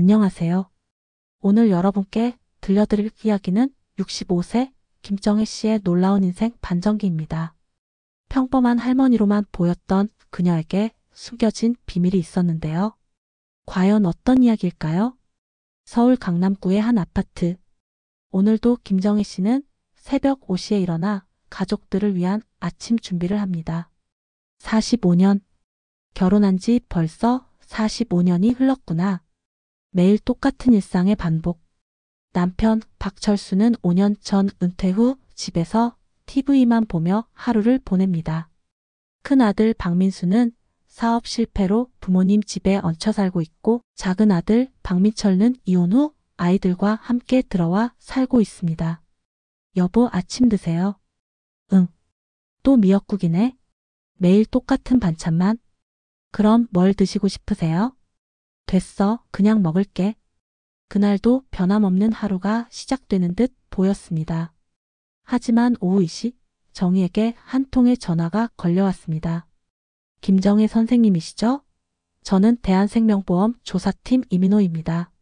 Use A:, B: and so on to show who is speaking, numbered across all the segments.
A: 안녕하세요. 오늘 여러분께 들려드릴 이야기는 65세 김정혜 씨의 놀라운 인생 반전기입니다. 평범한 할머니로만 보였던 그녀에게 숨겨진 비밀이 있었는데요. 과연 어떤 이야기일까요? 서울 강남구의 한 아파트. 오늘도 김정혜 씨는 새벽 5시에 일어나 가족들을 위한 아침 준비를 합니다. 45년. 결혼한 지 벌써 45년이 흘렀구나. 매일 똑같은 일상의 반복. 남편 박철수는 5년 전 은퇴 후 집에서 TV만 보며 하루를 보냅니다. 큰아들 박민수는 사업 실패로 부모님 집에 얹혀 살고 있고 작은 아들 박민철은 이혼 후 아이들과 함께 들어와 살고 있습니다. 여보, 아침 드세요. 응. 또 미역국이네. 매일 똑같은 반찬만. 그럼 뭘 드시고 싶으세요? 됐어, 그냥 먹을게. 그날도 변함없는 하루가 시작되는 듯 보였습니다. 하지만 오후 2시 정희에게 한 통의 전화가 걸려왔습니다. 김정혜 선생님이시죠? 저는 대한생명보험 조사팀 이민호입니다.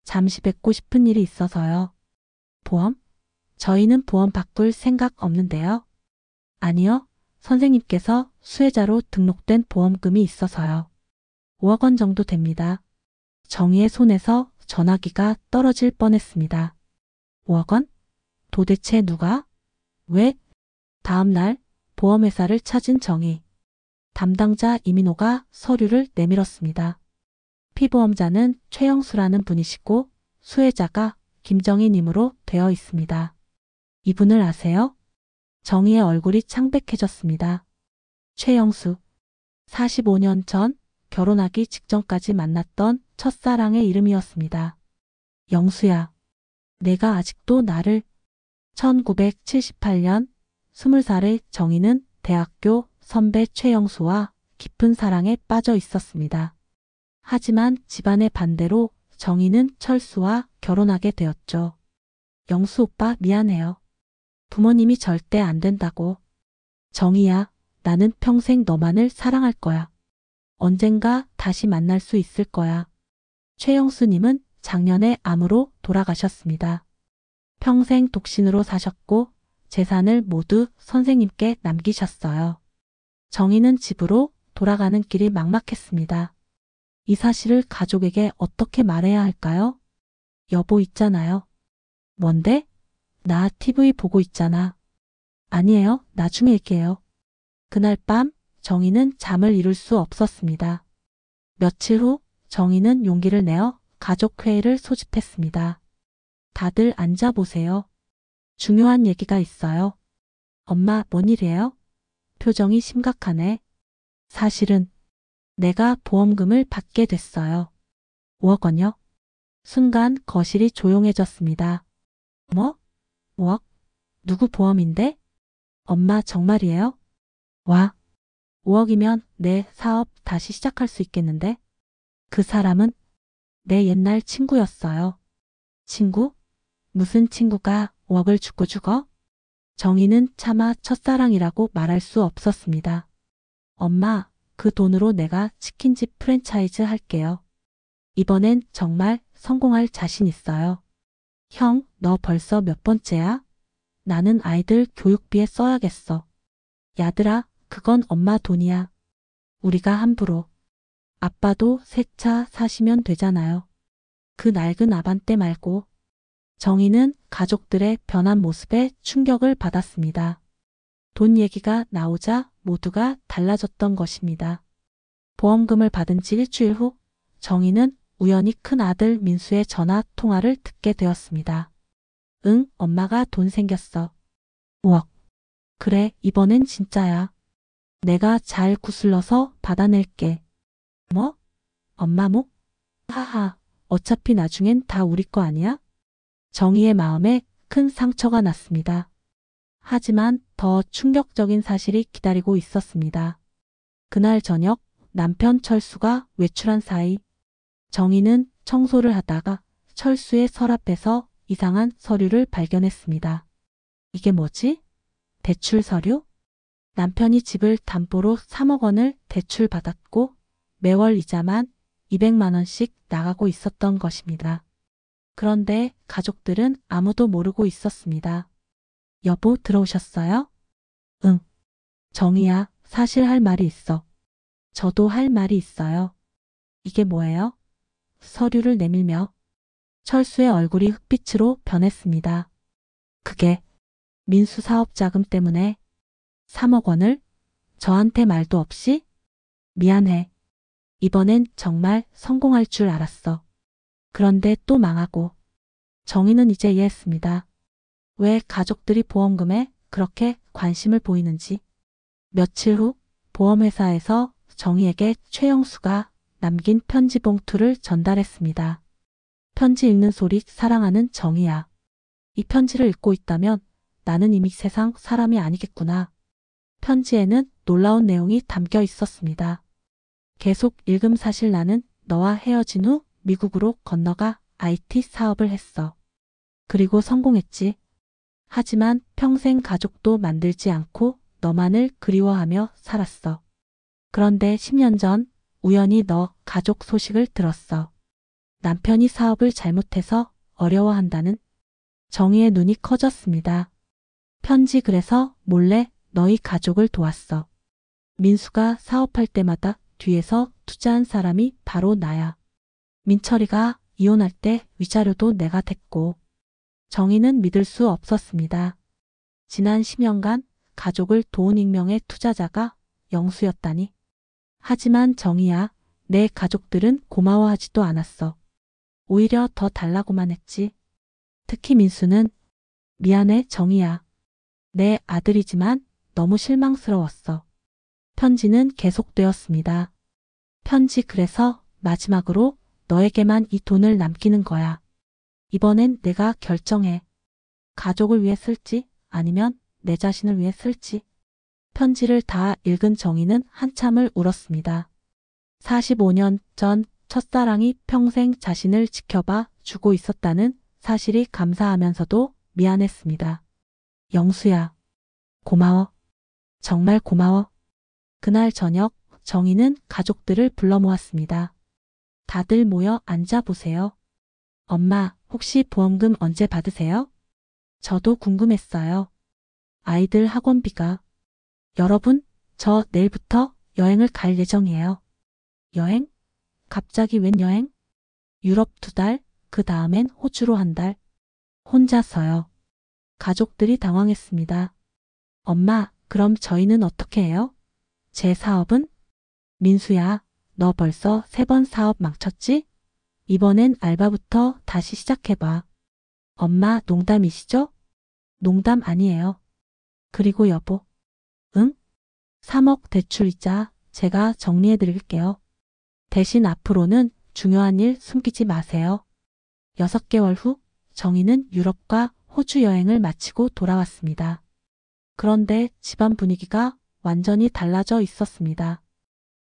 A: 잠시 뵙고 싶은 일이 있어서요. 보험? 저희는 보험 바꿀 생각 없는데요. 아니요, 선생님께서 수혜자로 등록된 보험금이 있어서요. 5억 원 정도 됩니다. 정희의 손에서 전화기가 떨어질 뻔했습니다. 5억 원? 도대체 누가? 왜? 다음 날 보험회사를 찾은 정희. 담당자 이민호가 서류를 내밀었습니다. 피보험자는 최영수라는 분이시고 수혜자가 김정희님으로 되어 있습니다. 이분을 아세요? 정희의 얼굴이 창백해졌습니다. 최영수. 45년 전 결혼하기 직전까지 만났던 첫사랑의 이름이었습니다. 영수야. 내가 아직도 나를. 1978년 20살의 정희는 대학교 선배 최영수와 깊은 사랑에 빠져 있었습니다. 하지만 집안의 반대로 정희는 철수와 결혼하게 되었죠. 영수 오빠 미안해요. 부모님이 절대 안 된다고. 정희야, 나는 평생 너만을 사랑할 거야. 언젠가 다시 만날 수 있을 거야. 최영수님은 작년에 암으로 돌아가셨습니다. 평생 독신으로 사셨고 재산을 모두 선생님께 남기셨어요. 정희는 집으로 돌아가는 길이 막막했습니다. 이 사실을 가족에게 어떻게 말해야 할까요? 여보 있잖아요. 뭔데? 나 TV 보고 있잖아. 아니에요, 나중에 얘기해요. 그날 밤 정희는 잠을 이룰 수 없었습니다. 며칠 후 정희는 용기를 내어 가족회의를 소집했습니다. 다들 앉아보세요. 중요한 얘기가 있어요. 엄마, 뭔 일이에요? 표정이 심각하네. 사실은 내가 보험금을 받게 됐어요. 5억 원요? 순간 거실이 조용해졌습니다. 뭐? 5억? 누구 보험인데? 엄마 정말이에요? 와, 5억이면 내 사업 다시 시작할 수 있겠는데? 그 사람은 내 옛날 친구였어요. 친구? 무슨 친구가 5억을 주고 죽어? 정희는 차마 첫사랑이라고 말할 수 없었습니다. 엄마, 그 돈으로 내가 치킨집 프랜차이즈 할게요. 이번엔 정말 성공할 자신 있어요. 형, 너 벌써 몇 번째야? 나는 아이들 교육비에 써야겠어. 야들아, 그건 엄마 돈이야. 우리가 함부로. 아빠도 새 차 사시면 되잖아요. 그 낡은 아반떼 말고. 정희는 가족들의 변한 모습에 충격을 받았습니다. 돈 얘기가 나오자 모두가 달라졌던 것입니다. 보험금을 받은 지 일주일 후 정희는 우연히 큰 아들 민수의 전화 통화를 듣게 되었습니다. 응, 엄마가 돈 생겼어. 5억. 그래, 이번엔 진짜야. 내가 잘 구슬러서 받아낼게. 뭐? 엄마 목? 하하, 어차피 나중엔 다 우리 거 아니야? 정희의 마음에 큰 상처가 났습니다. 하지만 더 충격적인 사실이 기다리고 있었습니다. 그날 저녁 남편 철수가 외출한 사이 정희는 청소를 하다가 철수의 서랍에서 이상한 서류를 발견했습니다. 이게 뭐지? 대출 서류? 남편이 집을 담보로 3억 원을 대출받았고 매월 이자만 200만 원씩 나가고 있었던 것입니다. 그런데 가족들은 아무도 모르고 있었습니다. 여보, 들어오셨어요? 응. 정희야, 사실 할 말이 있어. 저도 할 말이 있어요. 이게 뭐예요? 서류를 내밀며 철수의 얼굴이 흑빛으로 변했습니다. 그게 민수 사업 자금 때문에 3억 원을 저한테 말도 없이? 미안해. 이번엔 정말 성공할 줄 알았어. 그런데 또 망하고. 정희는 이제 이해했습니다. 왜 가족들이 보험금에 그렇게 관심을 보이는지. 며칠 후 보험회사에서 정희에게 최영수가 남긴 편지 봉투를 전달했습니다. 편지 읽는 소리. 사랑하는 정희야. 이 편지를 읽고 있다면 나는 이미 세상 사람이 아니겠구나. 편지에는 놀라운 내용이 담겨 있었습니다. 계속 읽음. 사실 나는 너와 헤어진 후 미국으로 건너가 IT 사업을 했어. 그리고 성공했지. 하지만 평생 가족도 만들지 않고 너만을 그리워하며 살았어. 그런데 10년 전 우연히 너 가족 소식을 들었어. 남편이 사업을 잘못해서 어려워한다는. 정희의 눈이 커졌습니다. 편지. 그래서 몰래 너희 가족을 도왔어. 민수가 사업할 때마다 뒤에서 투자한 사람이 바로 나야. 민철이가 이혼할 때 위자료도 내가 댔고. 정희는 믿을 수 없었습니다. 지난 10년간 가족을 도운 익명의 투자자가 영수였다니. 하지만 정희야, 내 가족들은 고마워하지도 않았어. 오히려 더 달라고만 했지. 특히 민수는. 미안해, 정희야. 내 아들이지만 너무 실망스러웠어. 편지는 계속되었습니다. 편지. 그래서 마지막으로 너에게만 이 돈을 남기는 거야. 이번엔 내가 결정해. 가족을 위해 쓸지 아니면 내 자신을 위해 쓸지. 편지를 다 읽은 정희는 한참을 울었습니다. 45년 전 첫사랑이 평생 자신을 지켜봐 주고 있었다는 사실이 감사하면서도 미안했습니다. 영수야, 고마워. 정말 고마워. 그날 저녁 정희는 가족들을 불러 모았습니다. 다들 모여 앉아보세요. 엄마, 혹시 보험금 언제 받으세요? 저도 궁금했어요. 아이들 학원비가. 여러분, 저 내일부터 여행을 갈 예정이에요. 여행? 갑자기 웬 여행? 유럽 2달, 그 다음엔 호주로 1달. 혼자서요. 가족들이 당황했습니다. 엄마, 그럼 저희는 어떻게 해요? 제 사업은? 민수야, 너 벌써 3번 사업 망쳤지? 이번엔 알바부터 다시 시작해봐. 엄마, 농담이시죠? 농담 아니에요. 그리고 여보. 응? 3억 대출이자 제가 정리해드릴게요. 대신 앞으로는 중요한 일 숨기지 마세요. 6개월 후 정희는 유럽과 호주 여행을 마치고 돌아왔습니다. 그런데 집안 분위기가 완전히 달라져 있었습니다.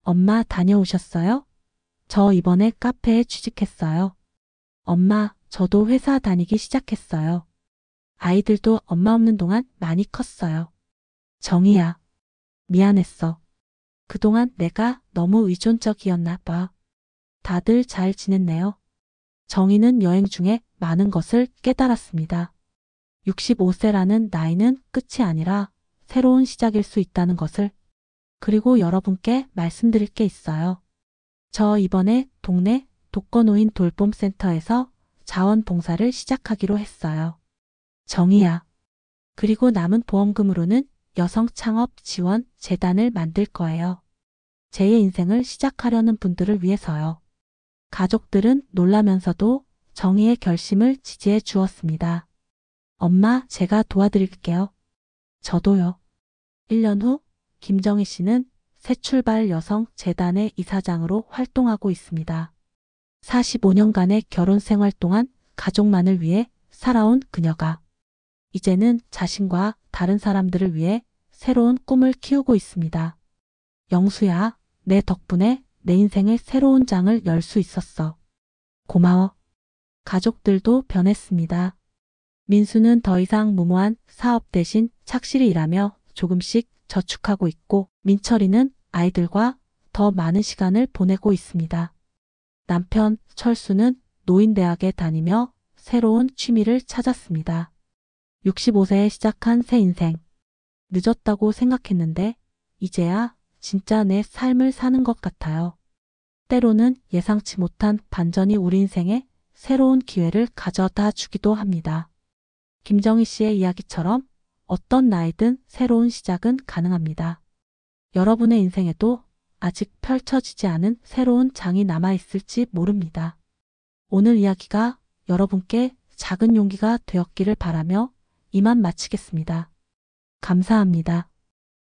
A: 엄마, 다녀오셨어요? 저 이번에 카페에 취직했어요. 엄마, 저도 회사 다니기 시작했어요. 아이들도 엄마 없는 동안 많이 컸어요. 정희야, 미안했어. 그동안 내가 너무 의존적이었나 봐. 다들 잘 지냈네요. 정희는 여행 중에 많은 것을 깨달았습니다. 65세라는 나이는 끝이 아니라 새로운 시작일 수 있다는 것을. 그리고 여러분께 말씀드릴 게 있어요. 저 이번에 동네 독거노인 돌봄센터에서 자원봉사를 시작하기로 했어요. 정희야. 그리고 남은 보험금으로는 여성창업지원재단을 만들 거예요. 제2의 인생을 시작하려는 분들을 위해서요. 가족들은 놀라면서도 정희의 결심을 지지해 주었습니다. 엄마, 제가 도와드릴게요. 저도요. 1년 후 김정희 씨는 새출발 여성재단의 이사장으로 활동하고 있습니다. 45년간의 결혼 생활 동안 가족만을 위해 살아온 그녀가 이제는 자신과 다른 사람들을 위해 새로운 꿈을 키우고 있습니다. 영수야, 내 덕분에 내 인생의 새로운 장을 열 수 있었어. 고마워. 가족들도 변했습니다. 민수는 더 이상 무모한 사업 대신 착실히 일하며 조금씩 저축하고 있고, 민철이는 아이들과 더 많은 시간을 보내고 있습니다. 남편 철수는 노인대학에 다니며 새로운 취미를 찾았습니다. 65세에 시작한 새 인생. 늦었다고 생각했는데 이제야 진짜 내 삶을 사는 것 같아요. 때로는 예상치 못한 반전이 우리 인생에 새로운 기회를 가져다 주기도 합니다. 김정희 씨의 이야기처럼 어떤 나이든 새로운 시작은 가능합니다. 여러분의 인생에도 아직 펼쳐지지 않은 새로운 장이 남아있을지 모릅니다. 오늘 이야기가 여러분께 작은 용기가 되었기를 바라며 이만 마치겠습니다. 감사합니다.